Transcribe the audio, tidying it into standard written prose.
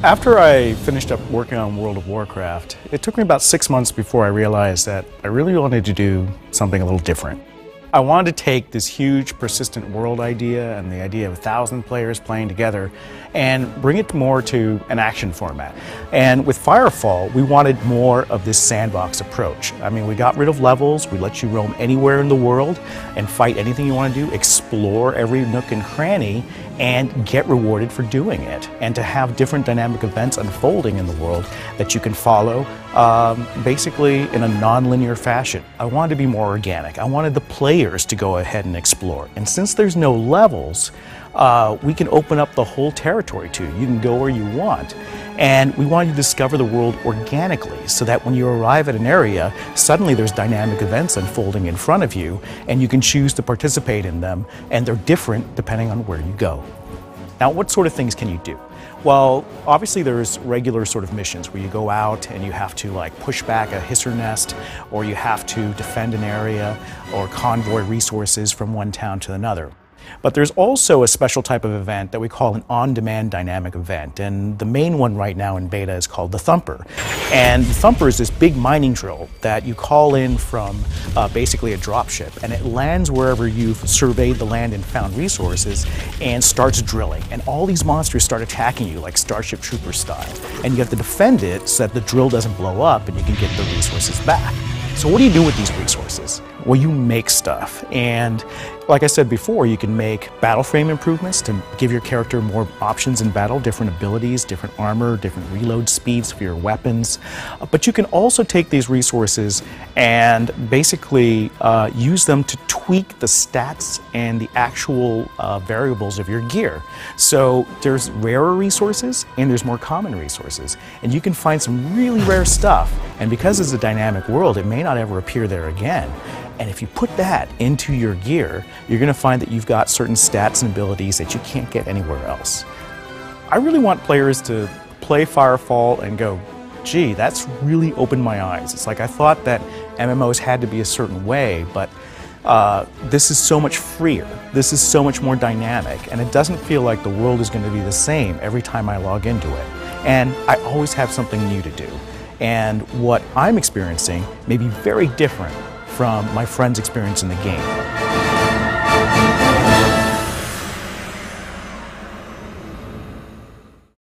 After I finished up working on World of Warcraft, it took me about 6 months before I realized that I really wanted to do something a little different. I wanted to take this huge persistent world idea and the idea of 1,000 players playing together and bring it more to an action format. And with Firefall, we wanted more of this sandbox approach. I mean, we got rid of levels, we let you roam anywhere in the world and fight anything you want to do, explore every nook and cranny, and get rewarded for doing it. And to have different dynamic events unfolding in the world that you can follow basically in a non-linear fashion. I wanted to be more organic. I wanted the players to go ahead and explore. And since there's no levels, we can open up the whole territory to you. You can go where you want. And we want you to discover the world organically so that when you arrive at an area, suddenly there's dynamic events unfolding in front of you and you can choose to participate in them, and they're different depending on where you go. Now, what sort of things can you do? Well, obviously there's regular sort of missions where you go out and you have to like push back a hisser nest, or you have to defend an area or convoy resources from one town to another. But there's also a special type of event that we call an on-demand dynamic event, and the main one right now in beta is called the Thumper. And the Thumper is this big mining drill that you call in from basically a dropship, and it lands wherever you've surveyed the land and found resources and starts drilling. And all these monsters start attacking you like Starship Troopers style, and you have to defend it so that the drill doesn't blow up and you can get the resources back. So what do you do with these resources? Well, you make stuff. And like I said before, you can make battle frame improvements to give your character more options in battle, different abilities, different armor, different reload speeds for your weapons. But you can also take these resources and basically use them to tweak the stats and the actual variables of your gear. So there's rarer resources and there's more common resources. And you can find some really rare stuff. And because it's a dynamic world, it may not ever appear there again. And if you put that into your gear, you're going to find that you've got certain stats and abilities that you can't get anywhere else. I really want players to play Firefall and go, gee, that's really opened my eyes. It's like I thought that MMOs had to be a certain way, but this is so much freer. This is so much more dynamic, and it doesn't feel like the world is going to be the same every time I log into it. And I always have something new to do. And what I'm experiencing may be very different from my friend's experience in the game.